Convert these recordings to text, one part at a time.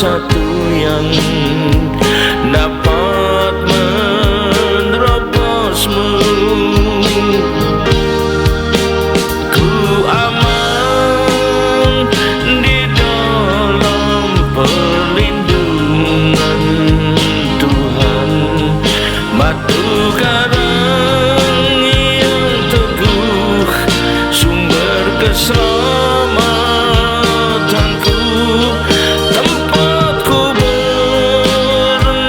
satu yang dapat menerobosmu. Ku aman di dalam perlindungan Tuhan, batu karang yang teguh, sumber keselamatanku, tempatku bernaung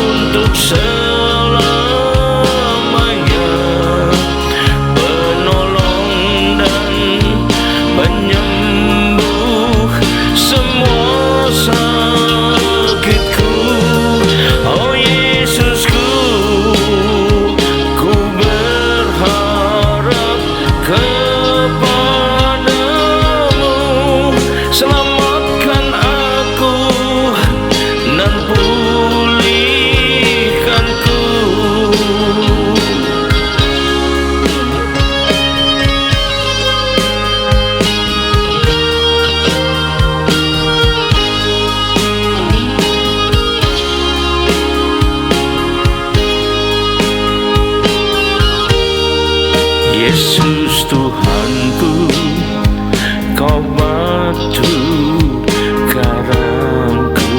untuk selamanya, penolong dan penyembuh semua sakitku. Oh Yesusku, ku berharap kepadamu, selamatkan aku dan pulihkanku. Yesus Tuhanku, Kau batu karangku,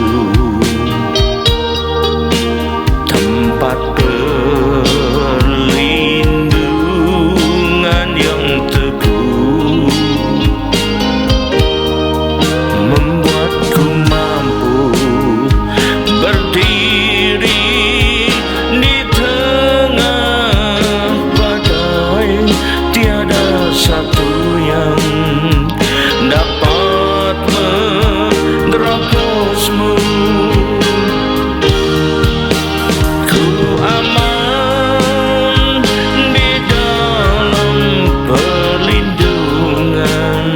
tempat perlindungan yang teguh, membuatku mampu berdiri di tengah badai. Tiada satu yang dapat menerobosmu. Ku aman di dalam perlindungan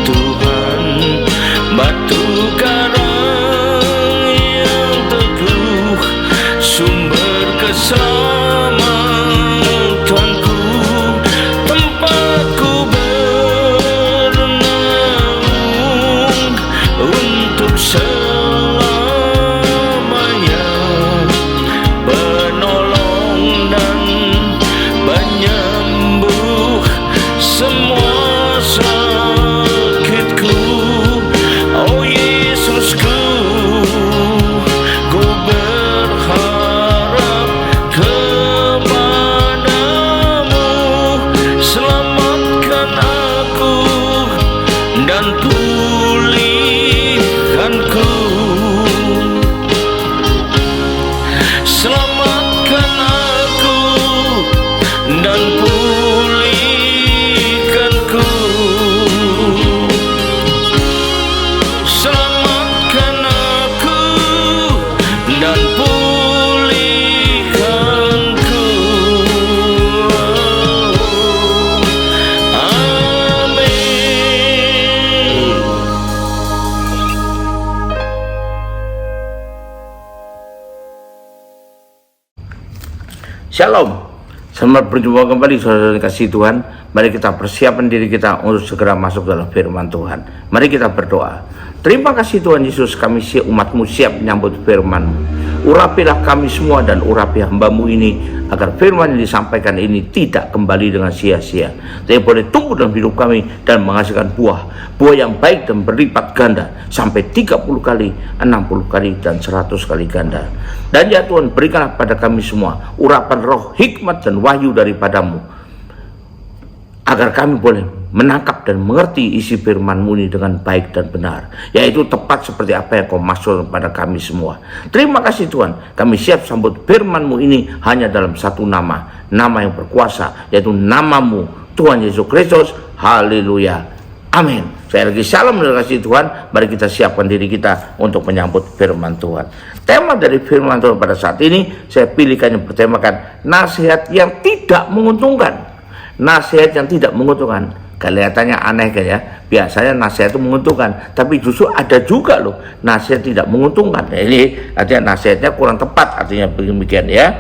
Tuhan, batu karang yang teguh, sumber keselamatanku, tempatku bernaung untuk selamanya, penolong dan penyembuh semua sakitku. Oh Yesusku, ku berharap kepadamu, selamatkan aku dan pulihkanku. Selamatkan aku dan pulihkanku. Selamatkan aku dan pulihkanku. Amin. Shalom, selamat berjumpa kembali saudara kasih Tuhan. Mari kita persiapkan diri kita untuk segera masuk dalam firman Tuhan. Mari kita berdoa. Terima kasih Tuhan Yesus, kami siap, umat-Mu siap menyambut firman-Mu. Urapilah kami semua dan urapi hamba-Mu ini, agar firman yang disampaikan ini tidak kembali dengan sia-sia, tapi boleh tumbuh dalam hidup kami dan menghasilkan buah yang baik dan berlipat ganda, sampai 30 kali, 60 kali, dan 100 kali ganda. Dan ya Tuhan, berikanlah pada kami semua urapan roh, hikmat, dan wahyu daripada-Mu, agar kami boleh menangkap dan mengerti isi firman-Mu ini dengan baik dan benar, yaitu tepat seperti apa yang Kau maksud kepada kami semua. Terima kasih Tuhan, kami siap sambut firman-Mu ini hanya dalam satu nama yang berkuasa, yaitu nama-Mu Tuhan Yesus Kristus. Haleluya, amin. Saya lagi salam dan kasih Tuhan. Mari kita siapkan diri kita untuk menyambut firman Tuhan. Tema dari firman Tuhan pada saat ini saya pilihkan yang bertemakan nasihat yang tidak menguntungkan. Nasihat yang tidak menguntungkan. Kelihatannya aneh kan ya, biasanya nasihat itu menguntungkan, tapi justru ada juga loh nasihat tidak menguntungkan. Nah, ini artinya nasihatnya kurang tepat, artinya demikian ya.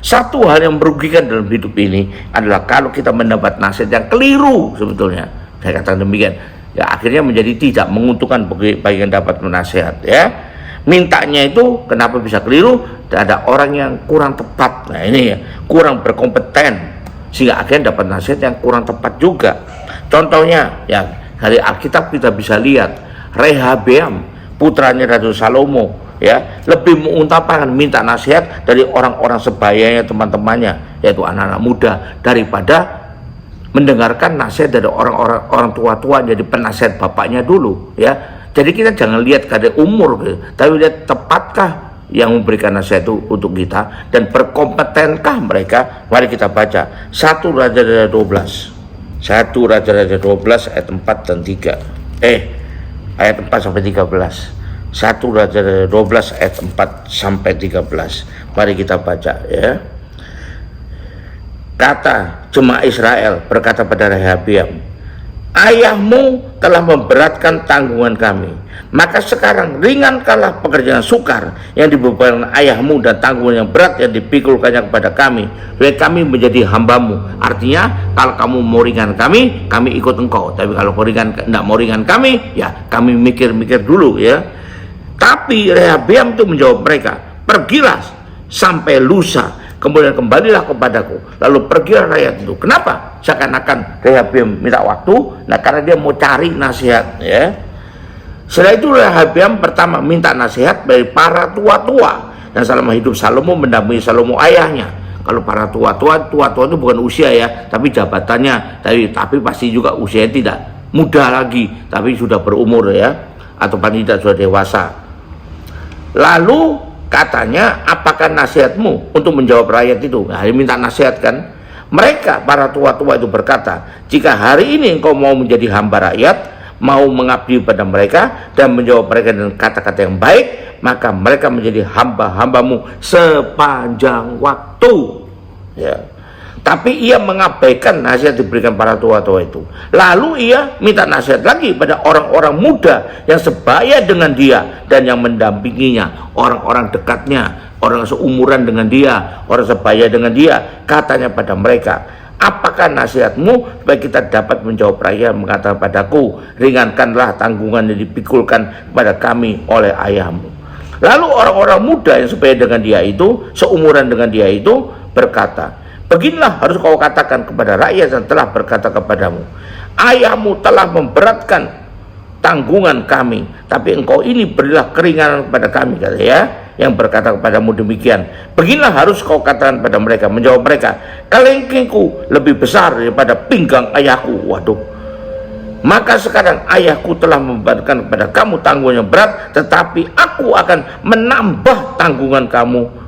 Satu hal yang merugikan dalam hidup ini adalah kalau kita mendapat nasihat yang keliru sebetulnya. Saya katakan demikian, ya akhirnya menjadi tidak menguntungkan bagi yang dapat menasihat ya. Mintanya itu kenapa bisa keliru? Ada orang yang kurang tepat. Nah ini ya, kurang berkompeten sehingga akhirnya dapat nasihat yang kurang tepat juga. Contohnya ya dari Alkitab kita bisa lihat Rehabeam putranya Raja Salomo ya lebih mengutamakan minta nasihat dari orang-orang sebayanya, teman-temannya, yaitu anak-anak muda, daripada mendengarkan nasihat dari orang tua-tua jadi penasihat bapaknya dulu ya. Jadi kita jangan lihat kadar umur gitu, tapi lihat tepatkah yang memberikan nasihat itu untuk kita dan berkompetenkah mereka. Mari kita baca 1 Raja-Raja 12. 1 Raja-Raja 12 ayat 4 dan 3. Ayat 4 sampai 13. 1 Raja-Raja 12 ayat 4 sampai 13. Mari kita baca ya. Kata jemaah Israel berkata pada Rehabeam, ayahmu telah memberatkan tanggungan kami, maka sekarang ringankanlah pekerjaan sukar yang dibebankan ayahmu dan tanggungan yang berat yang dipikulkannya kepada kami, supaya kami menjadi hambamu. Artinya kalau kamu mau ringan kami ikut engkau, tapi kalau tidak mau ringan kami, ya kami mikir-mikir dulu ya. Tapi Rehabeam itu menjawab mereka, pergilah sampai lusa, kemudian kembalilah kepadaku. Lalu pergilah rakyat itu. Kenapa? Seakan-akan Rehabeam minta waktu. Nah karena dia mau cari nasihat ya. Setelah itu Rehabeam pertama minta nasihat dari para tua-tua, dan selama hidup Salomo mendampingi Salomo ayahnya. Kalau para tua-tua itu bukan usia ya, tapi jabatannya, tapi pasti juga usianya tidak muda lagi, tapi sudah berumur ya, atau paling tidak sudah dewasa. Lalu katanya, apakah nasihatmu untuk menjawab rakyat itu? Nah, dia minta nasihat kan. Mereka para tua-tua itu berkata, jika hari ini engkau mau menjadi hamba rakyat, mau mengabdi pada mereka dan menjawab mereka dengan kata-kata yang baik, maka mereka menjadi hamba-hambamu sepanjang waktu ya. Tapi ia mengabaikan nasihat diberikan para tua-tua itu. Lalu ia minta nasihat lagi pada orang-orang muda yang sebaya dengan dia dan yang mendampinginya, orang-orang dekatnya, orang seumuran dengan dia, orang sebaya dengan dia. Katanya pada mereka, apakah nasihatmu supaya kita dapat menjawab rakyat? Mengatakan padaku, ringankanlah tanggungan yang dipikulkan kepada kami oleh ayahmu. Lalu orang-orang muda yang sebaya dengan dia itu, seumuran dengan dia itu, berkata, beginilah harus kau katakan kepada rakyat yang telah berkata kepadamu, ayahmu telah memberatkan tanggungan kami, tapi engkau ini berilah keringanan kepada kami, kata ya, yang berkata kepadamu demikian. Beginilah harus kau katakan pada mereka, menjawab mereka, kelengkingku lebih besar daripada pinggang ayahku. Waduh, maka sekarang ayahku telah memberatkan kepada kamu tanggungan yang berat, tetapi aku akan menambah tanggungan kamu.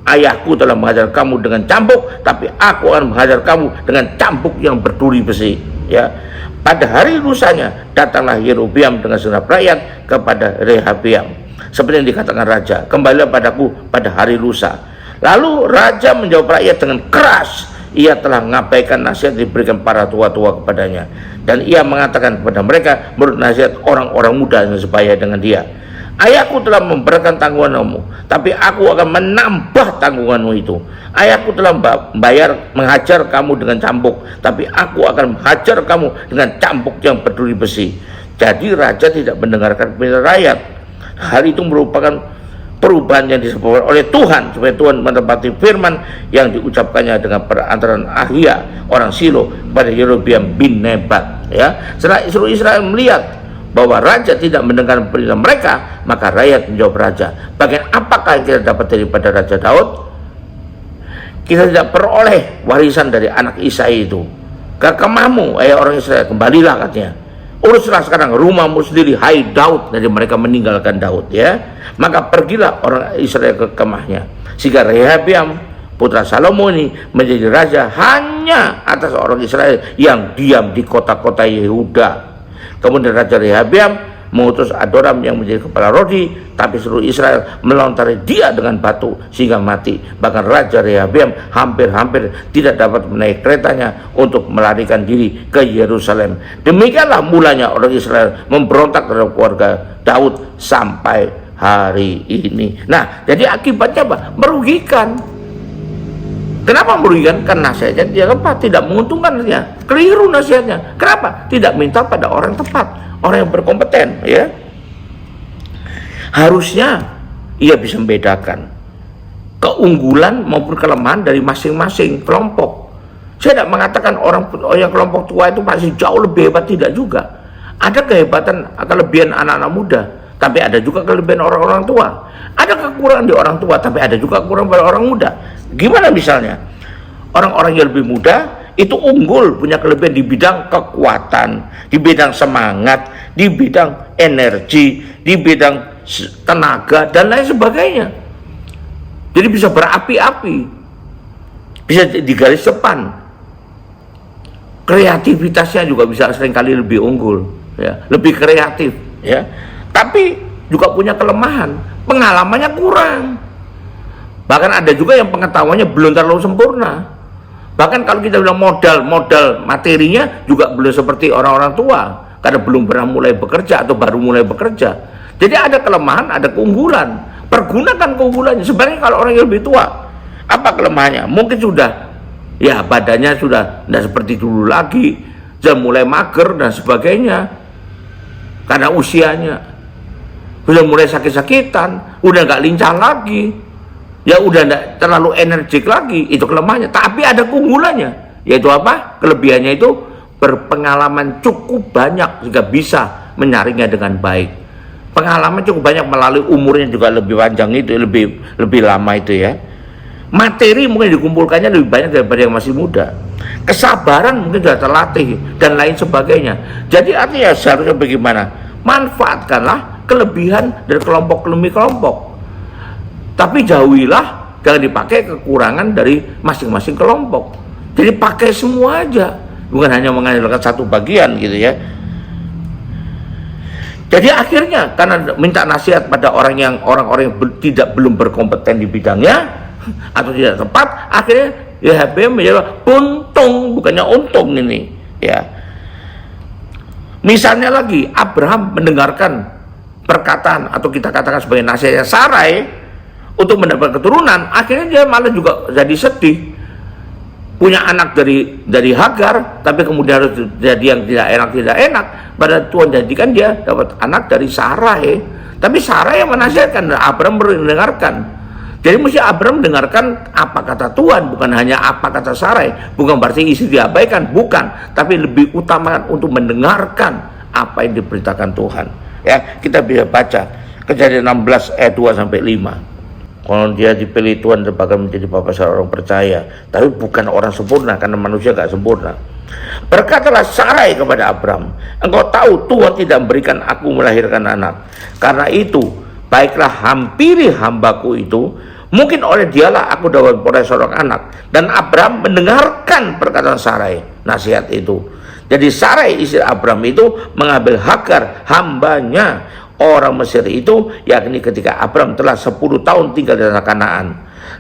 Ayahku telah menghajar kamu dengan cambuk, tapi aku akan menghajar kamu dengan cambuk yang berduri besi ya. Pada hari lusanya datanglah Yerobeam dengan segenap rakyat kepada Rehabeam, seperti yang dikatakan raja, kembalilah padaku pada hari lusa. Lalu raja menjawab rakyat dengan keras. Ia telah mengabaikan nasihat diberikan para tua-tua kepadanya, dan ia mengatakan kepada mereka menurut nasihat orang-orang muda yang sebaya dengan dia, ayahku telah memberatkan tanggunganmu, tapi aku akan menambah tanggunganmu itu. Ayahku telah menghajar kamu dengan cambuk, tapi aku akan menghajar kamu dengan cambuk yang berduri besi. Jadi raja tidak mendengarkan perintah rakyat. Hal itu merupakan perubahan yang disebabkan oleh Tuhan, supaya Tuhan menepati firman yang diucapkannya dengan perantaraan Ahia orang Silo pada Yerobeam bin Nebat ya. Setelah seluruh Israel melihat bahwa raja tidak mendengar perintah mereka, maka rakyat menjawab raja, bagian apakah yang kita dapat daripada Raja Daud? Kita tidak peroleh warisan dari anak Isai itu. Ke kemahmu, orang Israel, kembalilah katanya. Uruslah sekarang rumahmu sendiri, hai Daud. Dari mereka meninggalkan Daud ya. Maka pergilah orang Israel ke kemahnya, sehingga Rehabeam putra Salomo ini menjadi raja hanya atas orang Israel yang diam di kota-kota Yehuda. Kemudian Raja Rehabeam mengutus Adoram yang menjadi kepala Rodi, tapi seluruh Israel melontari dia dengan batu sehingga mati. Bahkan Raja Rehabeam hampir-hampir tidak dapat menaik keretanya untuk melarikan diri ke Yerusalem. Demikianlah mulanya orang Israel memberontak terhadap keluarga Daud sampai hari ini. Nah, jadi akibatnya apa? Merugikan. Kenapa merugikan? Karena nasihatnya tidak tepat, tidak menguntungkan dia. Keliru nasihatnya. Kenapa? Tidak minta pada orang tepat, orang yang berkompeten, ya. Harusnya ia bisa membedakan keunggulan maupun kelemahan dari masing-masing kelompok. Saya tidak mengatakan orang yang kelompok tua itu pasti jauh lebih hebat, tidak juga. Ada kehebatan, kelebihan anak-anak muda, tapi ada juga kelebihan orang-orang tua. Ada kekurangan di orang tua, tapi ada juga kekurangan pada orang muda. Gimana misalnya? Orang-orang yang lebih muda itu unggul, punya kelebihan di bidang kekuatan, di bidang semangat, di bidang energi, di bidang tenaga, dan lain sebagainya. Jadi bisa berapi-api, bisa di garis depan. Kreativitasnya juga bisa seringkali lebih unggul, ya, lebih kreatif, ya. Tapi juga punya kelemahan, pengalamannya kurang. Bahkan ada juga yang pengetahuannya belum terlalu sempurna. Bahkan kalau kita bilang modal materinya juga belum seperti orang-orang tua, karena belum pernah mulai bekerja atau baru mulai bekerja. Jadi ada kelemahan, ada keunggulan. Pergunakan keunggulannya. Sebenarnya kalau orang yang lebih tua, apa kelemahannya? Mungkin sudah, ya, badannya sudah tidak seperti dulu lagi, sudah mulai mager dan sebagainya karena usianya, sudah mulai sakit-sakitan, udah nggak lincah lagi, ya udah tidak terlalu energik lagi. Itu kelemahannya. Tapi ada keunggulannya, yaitu apa? Kelebihannya itu berpengalaman cukup banyak sehingga bisa menyaringnya dengan baik. Pengalaman cukup banyak melalui umurnya juga lebih panjang, itu lebih lama itu, ya. Materi mungkin dikumpulkannya lebih banyak daripada yang masih muda. Kesabaran mungkin sudah terlatih dan lain sebagainya. Jadi artinya seharusnya bagaimana? Manfaatkanlah kelebihan dari kelompok demi kelompok. Tapi jauhilah, jangan dipakai kekurangan dari masing-masing kelompok. Jadi pakai semua aja, bukan hanya mengandalkan satu bagian gitu, ya. Jadi akhirnya karena minta nasihat pada orang-orang yang belum berkompeten di bidangnya atau tidak tepat, akhirnya ya HBM menjadi puntung bukannya untung ini, ya. Misalnya lagi Abraham mendengarkan perkataan atau kita katakan sebagai nasihatnya Sarai untuk mendapat keturunan, akhirnya dia malah juga jadi sedih. Punya anak dari Hagar, tapi kemudian harus jadi yang tidak enak. Pada Tuhan jadikan dia dapat anak dari Sarai, tapi Sarai yang menasihatkan dan Abraham mendengarkan. Jadi mesti Abraham mendengarkan apa kata Tuhan, bukan hanya apa kata Sarai. Bukan berarti isi diabaikan, bukan, tapi lebih utamakan untuk mendengarkan apa yang diberitakan Tuhan. Ya, kita bisa baca Kejadian 16 ayat 2 sampai 5. Kalau dia dipilih Tuhan sebagai menjadi bapa seorang percaya, tapi bukan orang sempurna, karena manusia gak sempurna. Berkatalah Sarai kepada Abraham, engkau tahu Tuhan tidak memberikan aku melahirkan anak. Karena itu, baiklah hampiri hambaku itu, mungkin oleh dialah aku dapat memperoleh seorang anak. Dan Abraham mendengarkan perkataan Sarai, nasihat itu. Jadi Sarai istri Abraham itu mengambil Hagar hambanya orang Mesir itu, yakni ketika Abraham telah 10 tahun tinggal di tanah Kanaan,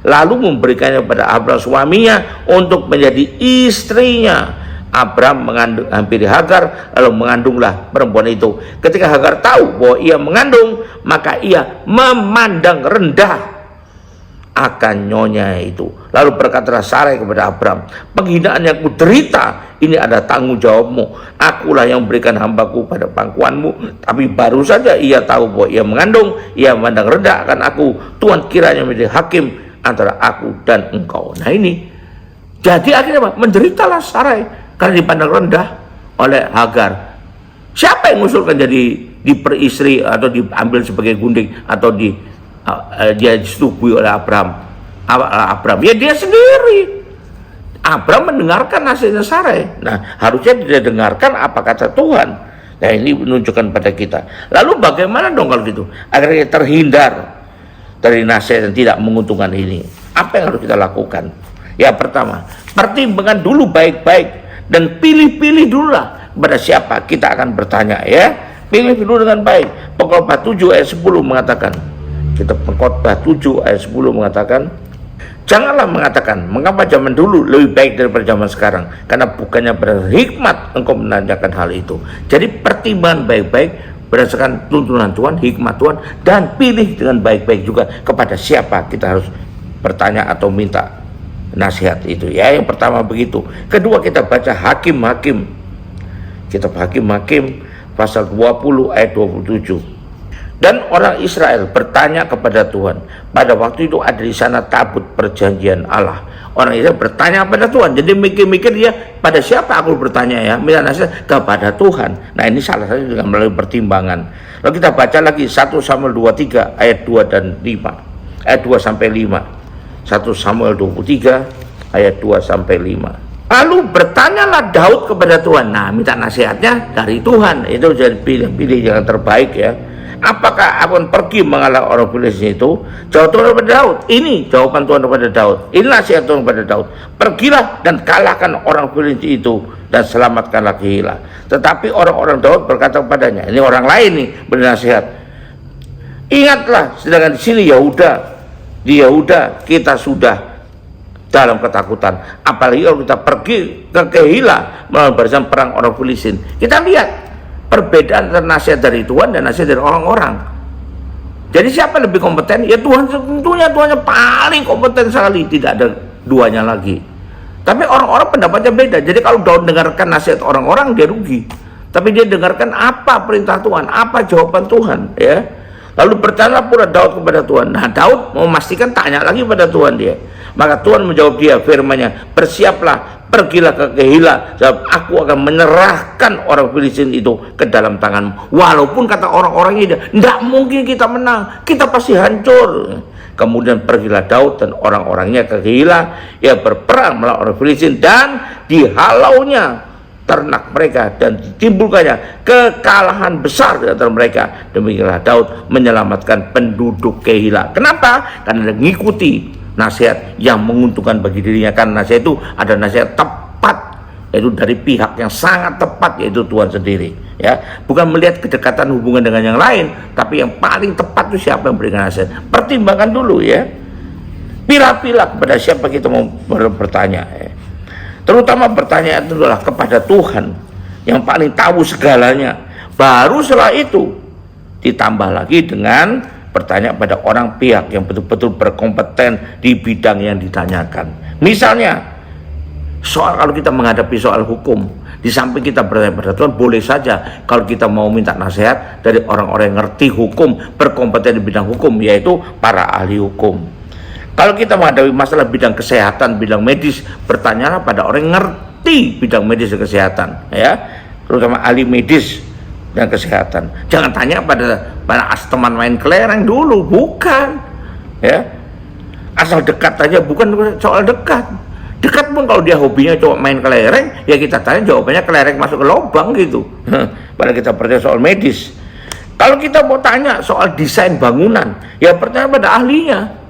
lalu memberikannya kepada Abraham suaminya untuk menjadi istrinya. Abraham menghampiri Hagar, lalu mengandunglah perempuan itu. Ketika Hagar tahu bahwa ia mengandung, maka ia memandang rendah akan nyonya itu. Lalu berkatalah Sarai kepada Abraham, penghinaan yang kuderita ini ada tanggung jawabmu. Akulah yang memberikan hambaku pada pangkuanmu. Tapi baru saja ia tahu bahwa ia mengandung, ia memandang rendah akan aku. Tuhan kiranya menjadi hakim antara aku dan engkau. Nah ini, jadi akhirnya apa? Menderitalah Sarai karena dipandang rendah oleh Hagar. Siapa yang mengusulkan jadi diperistri atau diambil sebagai gunting atau dia disetujui oleh Abraham? Ya dia sendiri. Abraham mendengarkan nasihatnya Sarai. Nah, harusnya dia dengarkan apa kata Tuhan. Nah, ini menunjukkan pada kita. Lalu bagaimana dong kalau gitu? Akhirnya terhindar dari nasihat yang tidak menguntungkan ini. Apa yang harus kita lakukan? Ya, pertama, pertimbangkan dulu baik-baik dan pilih-pilih dululah kepada siapa kita akan bertanya, ya. Pilih dulu dengan baik. Pengkhotbah 7 ayat 10 mengatakan, kita Pengkhotbah 7 ayat 10 mengatakan, janganlah mengatakan, mengapa zaman dulu lebih baik daripada zaman sekarang? Karena bukannya berhikmat engkau menanyakan hal itu. Jadi pertimbangan baik-baik berdasarkan tuntunan Tuhan, hikmat Tuhan, dan pilih dengan baik-baik juga kepada siapa kita harus bertanya atau minta nasihat itu ya. Yang pertama begitu. Kedua, kita baca Hakim-Hakim, kitab Hakim-Hakim pasal 20 ayat 27. Dan orang Israel bertanya kepada Tuhan. Pada waktu itu ada di sana tabut perjanjian Allah. Orang Israel bertanya kepada Tuhan. Jadi mikir-mikir dia, pada siapa aku bertanya ya? Minta nasihat kepada Tuhan. Nah, ini salah satu dengan melalui pertimbangan. Lalu kita baca lagi 1 Samuel 23 ayat 2 dan 5. Ayat 2 sampai 5. 1 Samuel 23 ayat 2 sampai 5. Lalu bertanyalah Daud kepada Tuhan. Nah, minta nasihatnya dari Tuhan. Itu jadi pilih-pilih yang terbaik ya. Apakah aku pergi mengalah orang Filistin itu? Jawab Tuhan kepada Daud. Ini jawaban Tuhan kepada Daud. Ini nasihat Tuhan kepada Daud. Pergilah dan kalahkan orang Filistin itu dan selamatkanlah Keila. Tetapi orang-orang Daud berkata kepadanya, ini orang lain nih bernasihat. Ingatlah, sedangkan di sini di Yehuda kita sudah dalam ketakutan, apalagi kalau kita pergi ke Keila melawan barisan perang orang Filistin. Kita lihat perbedaan antara nasihat dari Tuhan dan nasihat dari orang-orang. Jadi siapa lebih kompeten? Ya Tuhan, tentunya Tuhannya paling kompeten sekali, tidak ada duanya lagi. Tapi orang-orang pendapatnya beda. Jadi kalau Daud dengarkan nasihat orang-orang, dia rugi. Tapi dia dengarkan apa perintah Tuhan, apa jawaban Tuhan ya. Lalu bertanya pula Daud kepada Tuhan. Nah, Daud mau memastikan, tanya lagi pada Tuhan dia. Maka Tuhan menjawab dia, firman-Nya, bersiaplah, pergilah ke Keila, sebab aku akan menyerahkan orang Filistin itu ke dalam tanganmu. Walaupun kata orang-orangnya, tidak mungkin kita menang, kita pasti hancur. Kemudian pergilah Daud dan orang-orangnya ke Keila, ia berperang melawan orang Filistin, dan dihalaunya ternak mereka dan ditimbulkannya kekalahan besar di antara mereka. Demikianlah Daud menyelamatkan penduduk Keila. Kenapa? Karena dia mengikuti nasihat yang menguntungkan bagi dirinya. Karena nasihat itu ada nasihat tepat, yaitu dari pihak yang sangat tepat, yaitu Tuhan sendiri ya. Bukan melihat kedekatan hubungan dengan yang lain, tapi yang paling tepat itu siapa yang memberikan nasihat. Pertimbangkan dulu ya, pilah-pilah kepada siapa kita mau bertanya ya. Terutama pertanyaan itu adalah kepada Tuhan yang paling tahu segalanya. Baru setelah itu ditambah lagi dengan bertanya pada orang pihak yang betul-betul berkompeten di bidang yang ditanyakan. Misalnya soal, kalau kita menghadapi soal hukum, di samping kita bertanya pada Tuhan, boleh saja kalau kita mau minta nasihat dari orang-orang yang ngerti hukum, berkompeten di bidang hukum, yaitu para ahli hukum. Kalau kita menghadapi masalah bidang kesehatan, bidang medis, bertanyalah pada orang yang ngerti bidang medis dan kesehatan ya, terutama ahli medis dan kesehatan. Jangan tanya pada teman main kelereng dulu, bukan ya, asal dekat aja, bukan soal dekat. Dekat pun kalau dia hobinya cuma main kelereng, ya kita tanya jawabannya kelereng masuk ke lubang gitu. Pada kita percaya soal medis. Kalau kita mau tanya soal desain bangunan, ya bertanya pada ahlinya.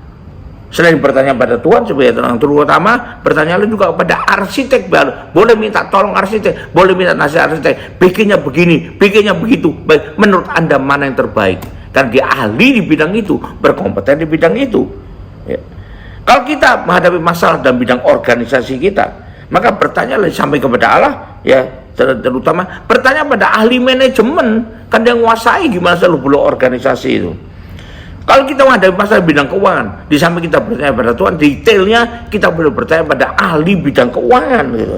Selain bertanya pada Tuhan sebagai yang terutama, bertanyalah juga kepada arsitek. Boleh minta tolong arsitek, boleh minta nasihat arsitek, bikinnya begini, bikinnya begitu. Baik, menurut Anda mana yang terbaik? Karena dia ahli di bidang itu, berkompeten di bidang itu ya. Kalau kita menghadapi masalah dalam bidang organisasi kita, maka bertanyalah sampai kepada Allah ya, terutama bertanya pada ahli manajemen, kan dia menguasai gimana seluruh organisasi itu. Kalau kita menghadapi masalah bidang keuangan, di samping kita bertanya pada Tuhan, detailnya kita perlu bertanya pada ahli bidang keuangan gitu.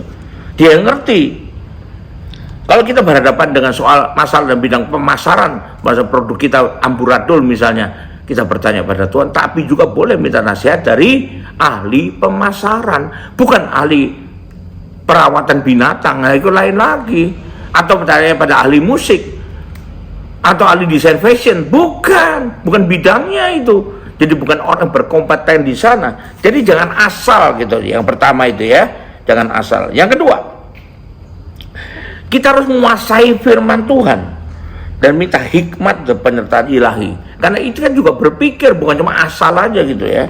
Dia yang ngerti. Kalau kita berhadapan dengan soal masalah dalam bidang pemasaran, masalah produk kita amburadul misalnya, kita bertanya pada Tuhan. Tapi juga boleh minta nasihat dari ahli pemasaran, bukan ahli perawatan binatang, nah itu lain lagi. Atau bertanya pada ahli musik atau ahli desain fashion, bukan bidangnya itu. Jadi bukan orang berkompeten di sana. Jadi jangan asal gitu. Yang pertama itu ya, jangan asal. Yang kedua, kita harus menguasai firman Tuhan dan minta hikmat dan penyertaan ilahi. Karena itu kan juga berpikir, bukan cuma asal aja gitu ya.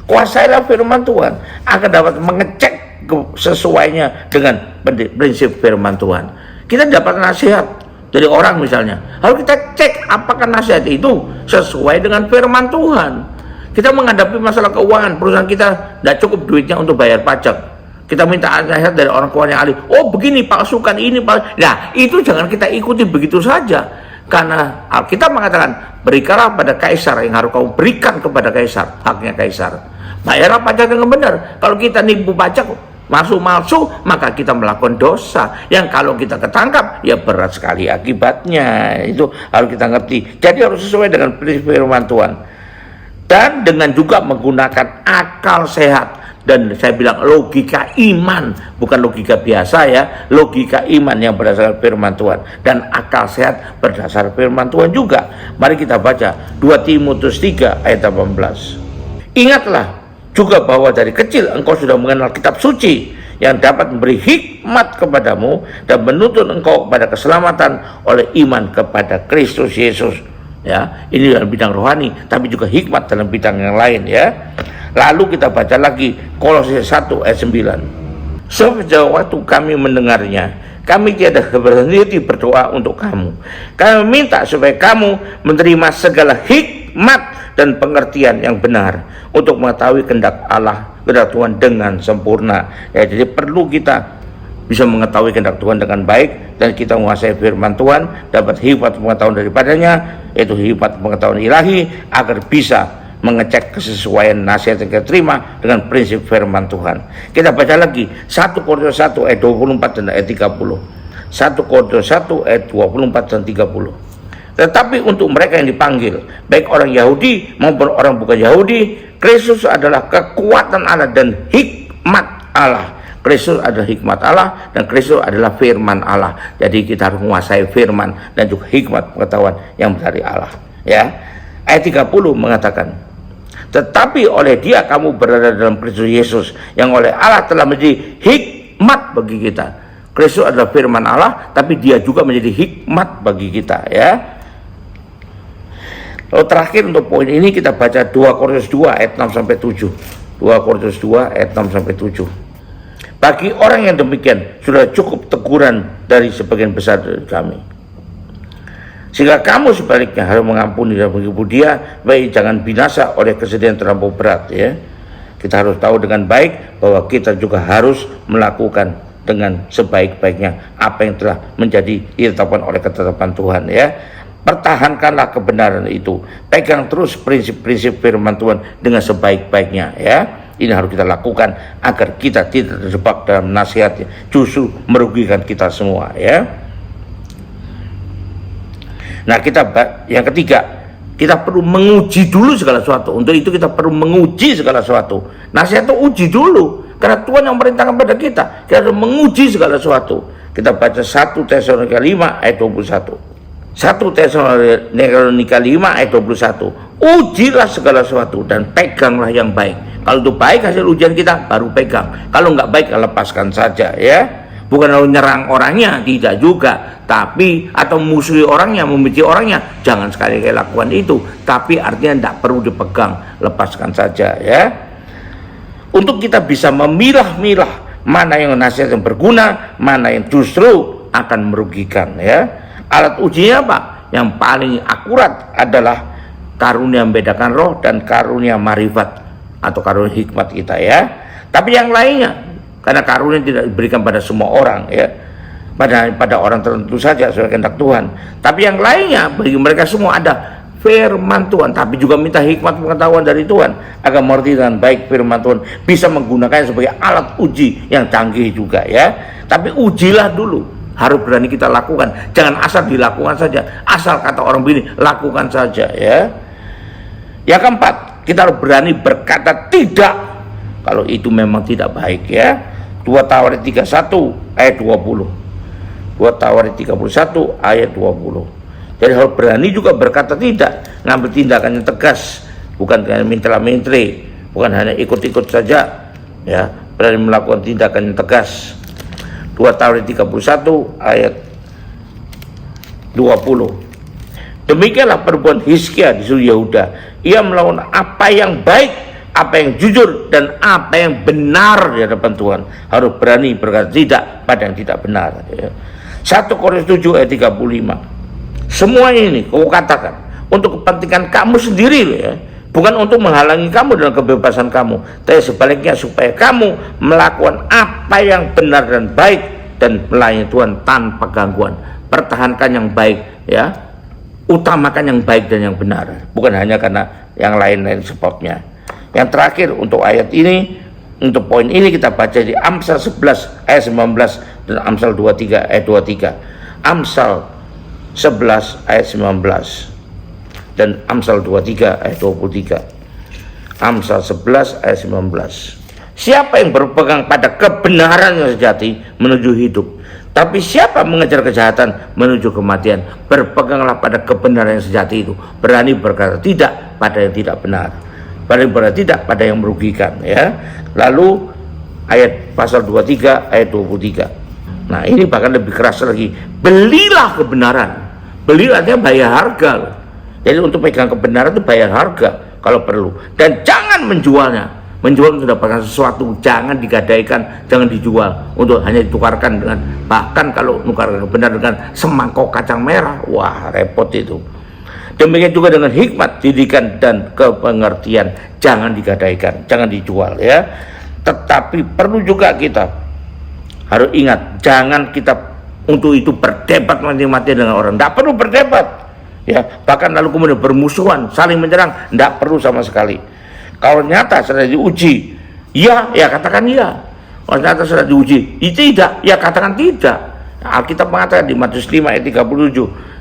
Kuasailah firman Tuhan agar dapat mengecek sesuainya dengan prinsip firman Tuhan. Kita dapat nasihat dari orang misalnya, lalu kita cek apakah nasihat itu sesuai dengan firman Tuhan. Kita menghadapi masalah keuangan, perusahaan kita tidak cukup duitnya untuk bayar pajak, kita minta nasihat dari orang keuangan yang ahli. Oh begini, palsukan ini, nah itu jangan kita ikuti begitu saja. Karena Alkitab mengatakan, berikanlah pada kaisar yang harus kamu berikan kepada kaisar, haknya kaisar. Bayarlah pajak dengan benar. Kalau kita nipu pajak, malsu, maka kita melakukan dosa yang kalau kita ketangkap ya berat sekali akibatnya. Itu harus kita ngerti. Jadi harus sesuai dengan prinsip firman Tuhan, dan dengan juga menggunakan akal sehat. Dan saya bilang logika iman, bukan logika biasa ya, logika iman yang berdasarkan firman Tuhan, dan akal sehat berdasarkan firman Tuhan juga. Mari kita baca 2 Timotius 3 ayat 18. Ingatlah juga bahwa dari kecil engkau sudah mengenal kitab suci yang dapat memberi hikmat kepadamu dan menuntun engkau kepada keselamatan oleh iman kepada Kristus Yesus. Ya, ini dalam bidang rohani, tapi juga hikmat dalam bidang yang lain ya. Lalu kita baca lagi Kolose 1 ayat 9. Sejauh waktu kami mendengarnya, kami tiada berhenti berdoa untuk kamu. Kami minta supaya kamu menerima segala hikmat dan pengertian yang benar untuk mengetahui kehendak Allah, kehendak Tuhan dengan sempurna. Ya, jadi perlu kita bisa mengetahui kehendak Tuhan dengan baik, dan kita menguasai firman Tuhan, dapat hikmat pengetahuan daripadanya, yaitu hikmat pengetahuan ilahi, agar bisa mengecek kesesuaian nasihat yang kita terima dengan prinsip firman Tuhan. Kita baca lagi 1 Korintus 1 ayat 24 dan ayat 30. 1 Korintus 1 ayat 24 dan 30. Tetapi untuk mereka yang dipanggil, baik orang Yahudi maupun orang bukan Yahudi, Kristus adalah kekuatan Allah dan hikmat Allah. Kristus adalah hikmat Allah, dan Kristus adalah firman Allah. Jadi kita harus menguasai firman dan juga hikmat pengetahuan yang dari Allah. Ya, ayat 30 mengatakan, tetapi oleh Dia kamu berada dalam Kristus Yesus, yang oleh Allah telah menjadi hikmat bagi kita. Kristus adalah firman Allah, tapi Dia juga menjadi hikmat bagi kita ya. Lalu terakhir untuk poin ini kita baca 2 Korintus 2 ayat 6 sampai 7. 2 Korintus 2 ayat 6 sampai 7. Bagi orang yang demikian sudah cukup teguran dari sebagian besar dari kami, sehingga kamu sebaliknya harus mengampuni dan menghibur dia, baik jangan binasa oleh kesedihan terlampau berat ya. Kita harus tahu dengan baik bahwa kita juga harus melakukan dengan sebaik-baiknya apa yang telah menjadi ditetapkan oleh ketetapan Tuhan ya. Pertahankanlah kebenaran itu, pegang terus prinsip-prinsip firman Tuhan dengan sebaik-baiknya ya. Ini harus kita lakukan agar kita tidak terjebak dalam nasihatnya, justru merugikan kita semua ya. Nah, yang ketiga, kita perlu menguji dulu segala sesuatu. Untuk itu kita perlu menguji segala sesuatu. Nasihat itu uji dulu, karena Tuhan yang merintahkan pada kita. Kita harus menguji segala sesuatu. Kita baca 1 Tesalonika 5 ayat 21. 1 Tesalonika 5 ayat 21. Ujilah segala sesuatu dan peganglah yang baik. Kalau itu baik hasil ujian kita, baru pegang. Kalau nggak baik, lepaskan saja ya. Bukan lalu nyerang orangnya, tidak juga, tapi atau musuhi orangnya, membenci orangnya, jangan sekali-kali lakukan itu. Tapi artinya tidak perlu dipegang, lepaskan saja ya. Untuk kita bisa memilah-milah mana yang nasihat yang berguna, mana yang justru akan merugikan ya. Alat ujinya apa? Yang paling akurat adalah karunia membedakan roh dan karunia marifat atau karunia hikmat kita ya. Tapi yang lainnya, karena karunia tidak diberikan pada semua orang ya, pada orang tertentu saja sesuai kehendak Tuhan. Tapi yang lainnya bagi mereka semua ada firman Tuhan, tapi juga minta hikmat pengetahuan dari Tuhan agar mengerti dengan baik firman Tuhan, bisa menggunakannya sebagai alat uji yang canggih juga ya. Tapi ujilah dulu, harus berani kita lakukan, jangan asal dilakukan saja, asal kata orang begini lakukan saja ya. Yang keempat, kita harus berani berkata tidak kalau itu memang tidak baik ya. 2 Tawarik 31 ayat 20. 2 Tawarik 31 ayat 20. Jadi harus berani juga berkata tidak, ngambil tindakan yang tegas, bukan hanya minta-minta, bukan hanya ikut-ikut saja ya, berani melakukan tindakan yang tegas. 2 Tawarik 31 ayat 20. Demikianlah perbuatan Hizkia di seluruh Yehuda. Ia melakukan apa yang baik, apa yang jujur, dan apa yang benar di hadapan Tuhan. Harus berani berkata tidak pada yang tidak benar ya. 1 Korintus 7 ayat 35. Semua ini kau katakan untuk kepentingan kamu sendiri ya, bukan untuk menghalangi kamu dalam kebebasan kamu, tapi sebaliknya supaya kamu melakukan apa yang benar dan baik dan melayani Tuhan tanpa gangguan. Pertahankan yang baik ya, utamakan yang baik dan yang benar, bukan hanya karena yang lain-lain sebabnya. Yang terakhir untuk ayat ini, untuk poin ini kita baca di Amsal 11 ayat 19 dan Amsal 23 ayat 23. Amsal 11 ayat 19 dan Amsal 23 ayat 23. Amsal 11 ayat 19. Siapa yang berpegang pada kebenaran yang sejati menuju hidup, tapi siapa mengejar kejahatan menuju kematian. Berpeganglah pada kebenaran yang sejati itu. Berani berkata tidak pada yang tidak benar, berani berkata tidak pada yang merugikan, ya. Lalu ayat pasal 23 ayat 23. Nah, ini bahkan lebih keras lagi. Belilah kebenaran. Belilah, artinya bayar harga. Jadi untuk pegang kebenaran itu bayar harga kalau perlu. Dan jangan menjualnya. Menjual untuk mendapatkan sesuatu, jangan digadaikan, jangan dijual untuk hanya ditukarkan dengan, bahkan kalau nukarkan kebenaran dengan semangkok kacang merah, wah repot itu. Demikian juga dengan hikmat, didikan dan kepengertian, jangan digadaikan, jangan dijual, ya. Tetapi perlu juga kita harus ingat, jangan kita untuk itu berdebat mati-matian dengan orang. Tidak perlu berdebat, ya. Bahkan lalu kemudian bermusuhan, saling menyerang, tidak perlu sama sekali. Kalau nyata sudah diuji, ya katakan ya. Kalau nyata sudah diuji, tidak, ya katakan tidak. Alkitab mengatakan di Matius 5 ayat 37,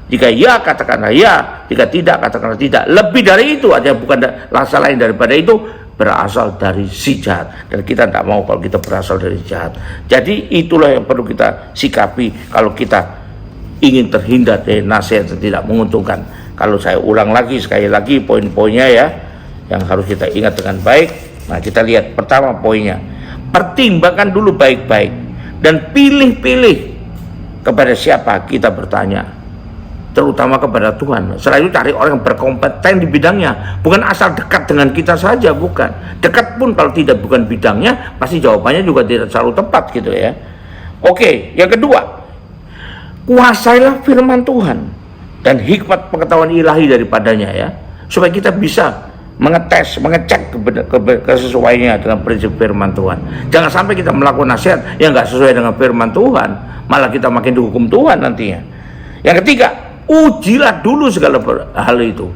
jika ya katakanlah ya, jika tidak katakanlah tidak. Lebih dari itu aja, bukan rasa lain daripada itu, berasal dari si jahat. Dan kita tidak mau kalau kita berasal dari jahat. Jadi itulah yang perlu kita sikapi kalau kita ingin terhindar dari nasihat yang tidak menguntungkan. Kalau saya ulang lagi sekali lagi poin-poinnya, ya, yang harus kita ingat dengan baik. Nah, kita lihat pertama poinnya, pertimbangkan dulu baik-baik dan pilih-pilih kepada siapa kita bertanya, terutama kepada Tuhan. Setelah itu cari orang yang berkompeten di bidangnya, bukan asal dekat dengan kita saja, bukan. Dekat pun kalau tidak bukan bidangnya, pasti jawabannya juga tidak selalu tepat gitu, ya. Oke, yang kedua, kuasailah firman Tuhan dan hikmat pengetahuan ilahi daripadanya, ya, supaya kita bisa mengetes, mengecek kesesuaiannya dengan prinsip firman Tuhan. Jangan sampai kita melakukan nasihat yang nggak sesuai dengan firman Tuhan, malah kita makin dihukum Tuhan nantinya. Yang ketiga, ujilah dulu segala hal itu.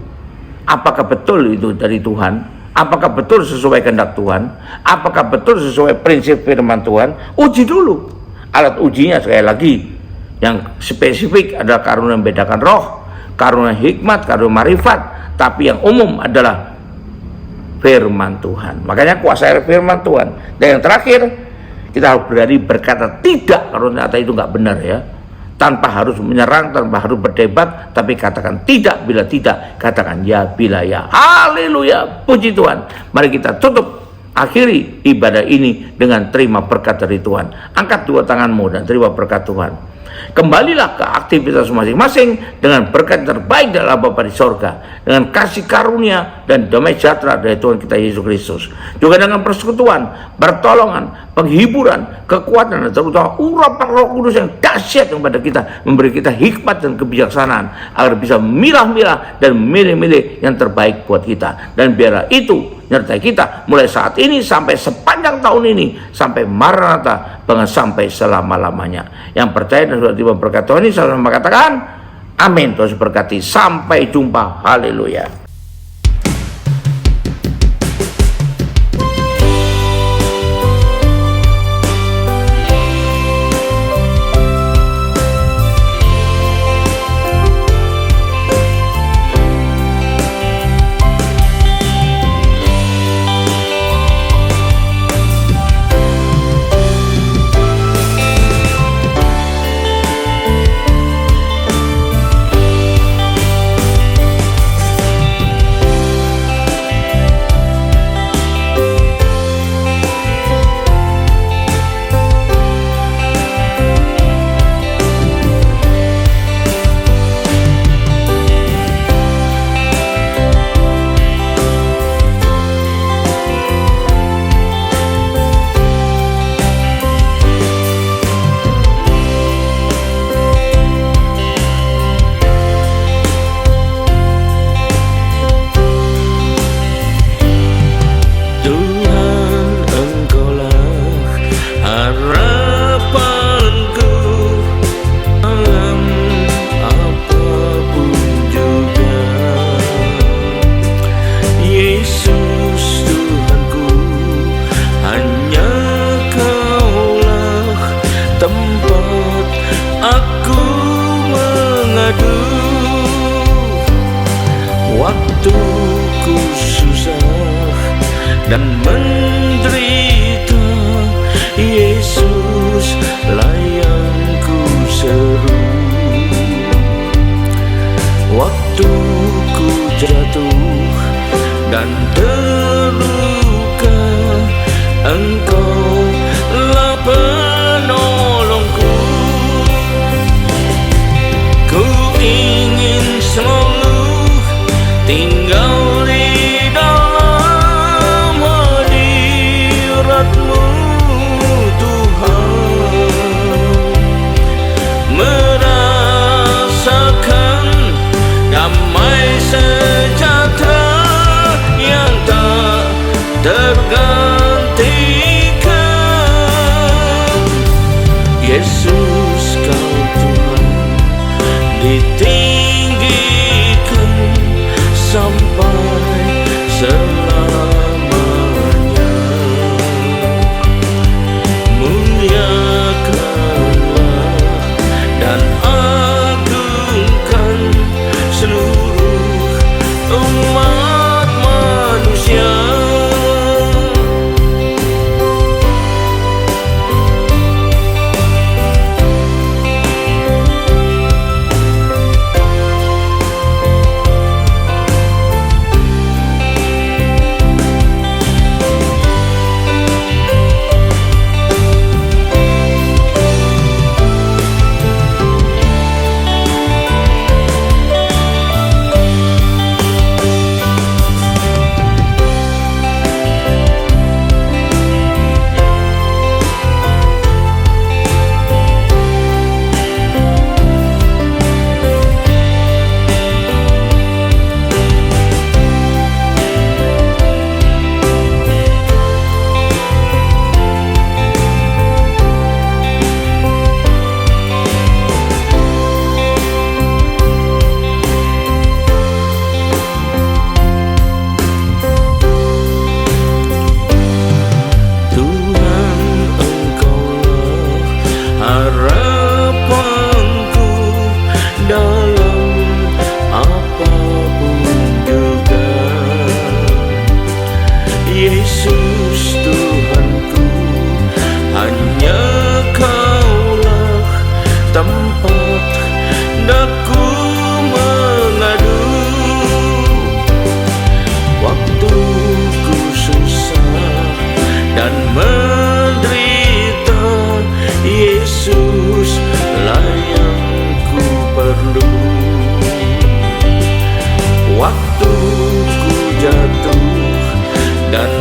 Apakah betul itu dari Tuhan? Apakah betul sesuai kehendak Tuhan? Apakah betul sesuai prinsip firman Tuhan? Uji dulu. Alat ujinya sekali lagi yang spesifik adalah karunia membedakan roh, karunia hikmat, karunia marifat. Tapi yang umum adalah firman Tuhan. Makanya kuasai firman Tuhan. Dan yang terakhir, kita harus berani berkata tidak kalau ternyata itu nggak benar, ya. Tanpa harus menyerang, tanpa harus berdebat, tapi katakan tidak bila tidak, katakan ya bila ya. Haleluya, puji Tuhan. Mari kita tutup, akhiri ibadah ini dengan terima berkat dari Tuhan. Angkat dua tanganmu dan terima berkat Tuhan. Kembalilah ke aktivitas masing-masing dengan berkat terbaik dari Bapa di sorga, dengan kasih karunia dan damai sejahtera dari Tuhan kita Yesus Kristus, juga dengan persekutuan, pertolongan, penghiburan, kekuatan, dan terutama urapan Roh Kudus yang dahsyat kepada kita, memberi kita hikmat dan kebijaksanaan agar bisa milah-milah dan milih-milih yang terbaik buat kita. Dan biarlah itu nyertai kita mulai saat ini sampai sepanjang tahun ini, sampai Maranatha, bahkan sampai selama-lamanya. Yang percaya dan sudah tiba berkat Tuhan ini, saya mengatakan amin. Tuhan berkati. Sampai jumpa. Haleluya. Yesus Tuhan. Waktuku susah dan menderita, Yesus lah yang ku seru. Waktuku jatuh dan terluka, Engkau lah penolongku. Ku ingin selalu tinggal di dalam hadirat-Mu, Tuhan, merasakan damai sejahtera yang tak tergantikan. Yesus, Kau Tuhan, ditinggikan sampai selamanya. Muliakanlah dan agungkan seluruh umat manusia. Harapanku dalam apapun juga, Yesus Tuhanku, hanya Kaulah tempat daku mengadu. Waktuku susah dan menderita, Yesus lah yang ku perlu. Waktuku jatuh dan